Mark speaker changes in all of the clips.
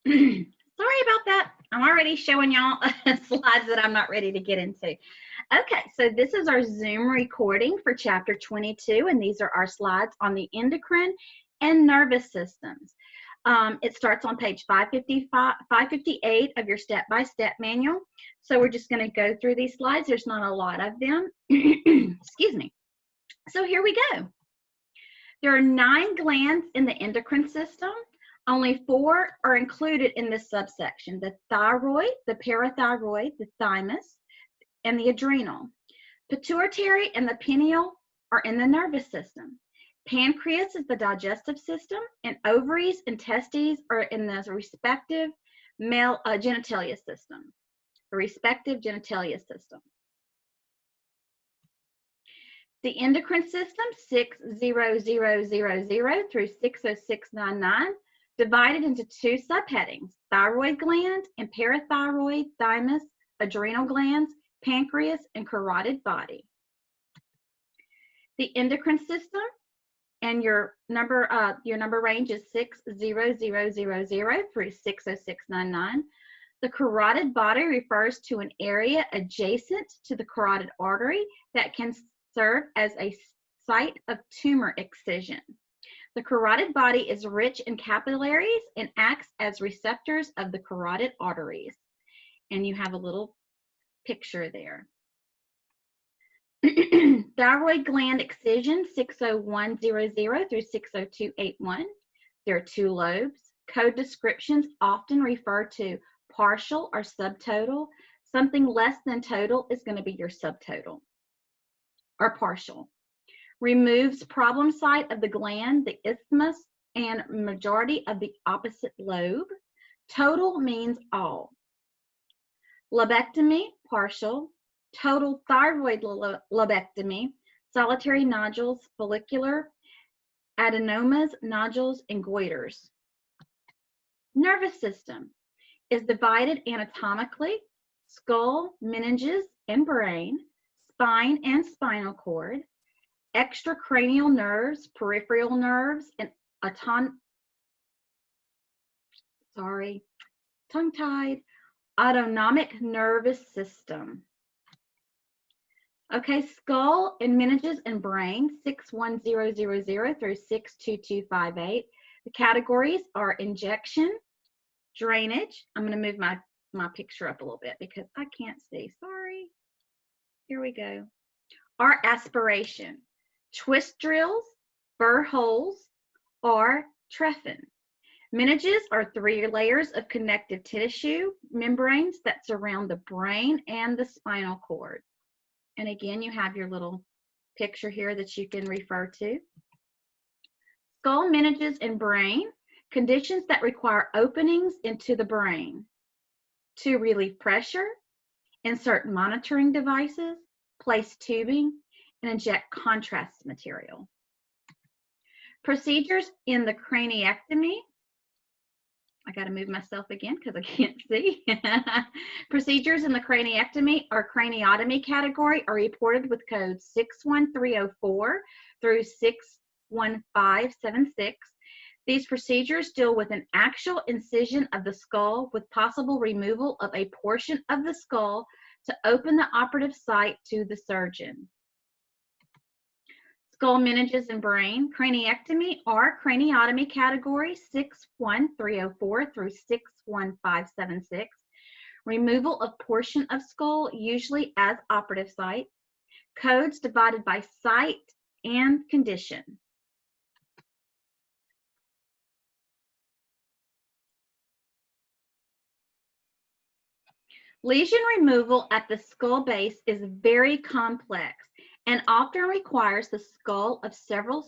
Speaker 1: Sorry about that. I'm already showing y'all slides that I'm not ready to get into. Okay, so this is our Zoom recording for chapter 22, and these are our slides on the endocrine and nervous systems. It starts on page 558 of your step-by-step manual. So we're just going to go through these slides. There's not a lot of them. Excuse me. So here we go. There are 9 glands in the endocrine system. Only 4 are included in this subsection: the thyroid, the parathyroid, the thymus, and the adrenal. Pituitary and the pineal are in the nervous system. Pancreas is the digestive system, and ovaries and testes are in the respective male genitalia system. The respective genitalia system. The endocrine system, 60000 through 60699, divided into 2 subheadings: thyroid gland and parathyroid, thymus, adrenal glands, pancreas, and carotid body. The endocrine system, and your number range is 60000 through 60699. The carotid body refers to an area adjacent to the carotid artery that can serve as a site of tumor excision. The carotid body is rich in capillaries and acts as receptors of the carotid arteries. And you have a little picture there. Thyroid gland excision, 60100 through 60281. There are 2 lobes. Code descriptions often refer to partial or subtotal. Something less than total is going to be your subtotal or partial. Removes problem site of the gland, the isthmus, and majority of the opposite lobe. Total means all. Lobectomy, partial. Total thyroid lobectomy, solitary nodules, follicular, adenomas, nodules, and goiters. Nervous system is divided anatomically: skull, meninges, and brain, spine and spinal cord, extracranial nerves, peripheral nerves, and tongue-tied, autonomic nervous system. Okay, skull and meninges and brain, 61000 through 62258. The categories are injection, drainage. I'm going to move my picture up a little bit because I can't see. Sorry. Here we go. Or aspiration, twist drills, burr holes, or trephine. Meninges are 3 layers of connective tissue membranes that surround the brain and the spinal cord. And again, you have your little picture here that you can refer to. Skull, meninges, and brain, conditions that require openings into the brain to relieve pressure, insert monitoring devices, place tubing, and inject contrast material. Procedures in the craniectomy. I got to move myself again because I can't see. Procedures in the craniectomy or craniotomy category are reported with codes 61304 through 61576. These procedures deal with an actual incision of the skull with possible removal of a portion of the skull to open the operative site to the surgeon. Skull, meninges, and brain, craniectomy or craniotomy category 61304 through 61576. Removal of portion of skull, usually as operative site. Codes divided by site and condition. Lesion removal at the skull base is very complex and often requires the skill of several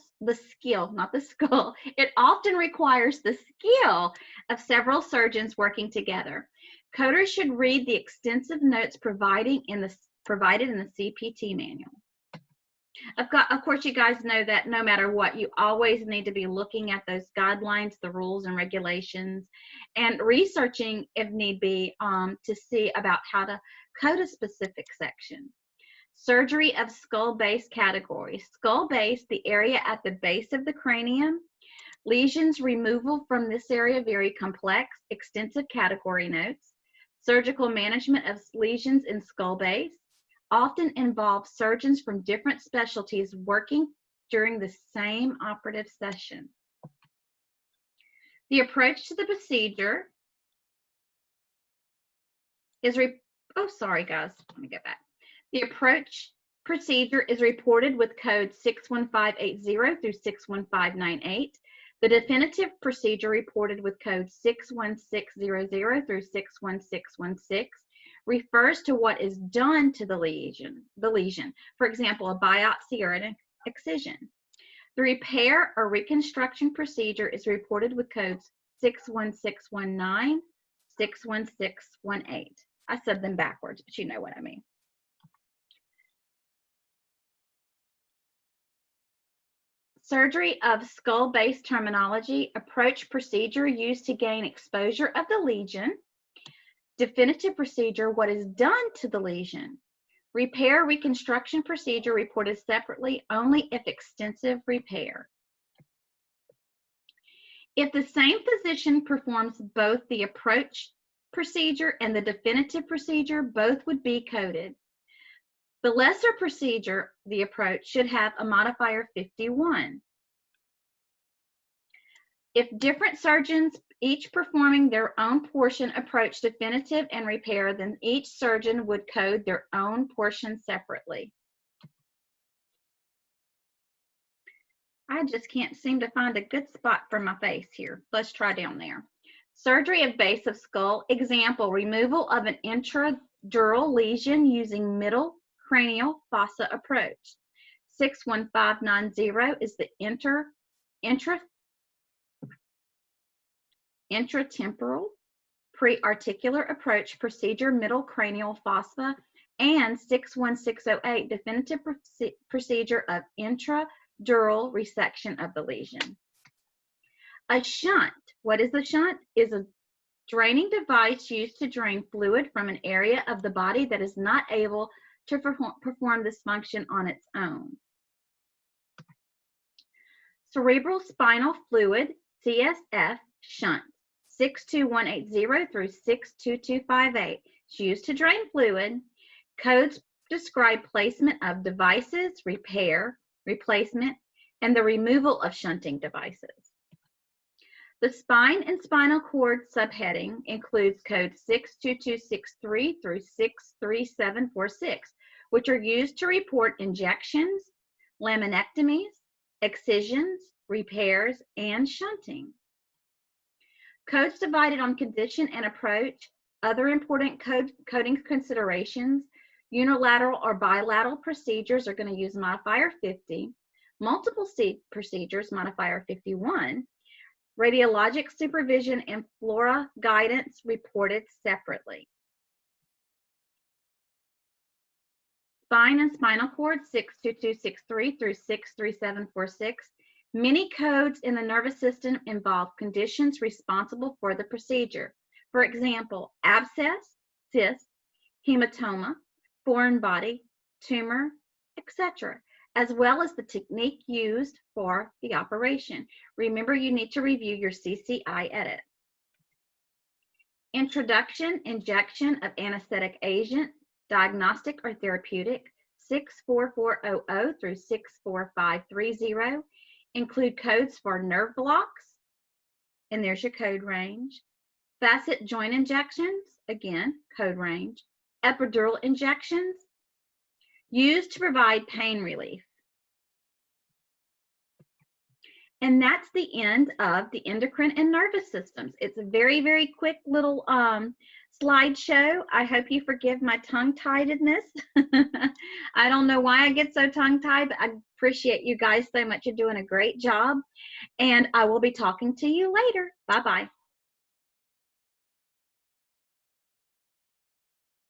Speaker 1: surgeons working together. Coders should read the extensive notes provided in the CPT manual. Of course, you guys know that no matter what, you always need to be looking at those guidelines, the rules and regulations, and researching if need be to see about how to code a specific section. Surgery of skull base category. Skull base, the area at the base of the cranium. Lesions removal from this area very complex, extensive category notes. Surgical management of lesions in skull base often involve surgeons from different specialties working during the same operative session. The approach to the procedure is, oh, sorry guys, let me get back. The approach procedure is reported with code 61580 through 61598. The definitive procedure reported with code 61600 through 61616 refers to what is done to the lesion. For example, a biopsy or an excision. The repair or reconstruction procedure is reported with codes 61619, 61618. I said them backwards, but you know what I mean. Surgery of skull base terminology, approach procedure used to gain exposure of the lesion. Definitive procedure, what is done to the lesion. Repair reconstruction procedure reported separately only if extensive repair. If the same physician performs both the approach procedure and the definitive procedure, both would be coded. The lesser procedure, the approach, should have a modifier 51. If different surgeons, each performing their own portion, approach definitive and repair, then each surgeon would code their own portion separately. I just can't seem to find a good spot for my face here. Let's try down there. Surgery of base of skull. Example, removal of an intradural lesion using middle cranial fossa approach. 61590 is the intratemporal prearticular approach procedure, middle cranial fossa, and 61608 definitive procedure of intradural resection of the lesion. A shunt, what is a shunt? Is a draining device used to drain fluid from an area of the body that is not able to perform this function on its own. Cerebrospinal fluid, CSF, shunt, 62180 through 62258. It's used to drain fluid. Codes describe placement of devices, repair, replacement, and the removal of shunting devices. The spine and spinal cord subheading includes code 62263 through 63746, which are used to report injections, laminectomies, excisions, repairs, and shunting. Codes divided on condition and approach. Other important coding considerations: unilateral or bilateral procedures are going to use modifier 50. Multiple procedures, modifier 51. Radiologic supervision and flora guidance reported separately. Spine and spinal cord, 62263 through 63746. Many codes in the nervous system involve conditions responsible for the procedure. For example, abscess, cyst, hematoma, foreign body, tumor, etc., as well as the technique used for the operation. Remember, you need to review your CCI edit. Introduction, injection of anesthetic agent, diagnostic or therapeutic, 64400 through 64530. Include codes for nerve blocks, and there's your code range. Facet joint injections, again, code range. Epidural injections, used to provide pain relief. And that's the end of the endocrine and nervous systems. It's a very, very quick little slideshow. I hope you forgive my tongue-tiedness. I don't know why I get so tongue-tied, but I appreciate you guys so much. You're doing a great job. And I will be talking to you later. Bye-bye.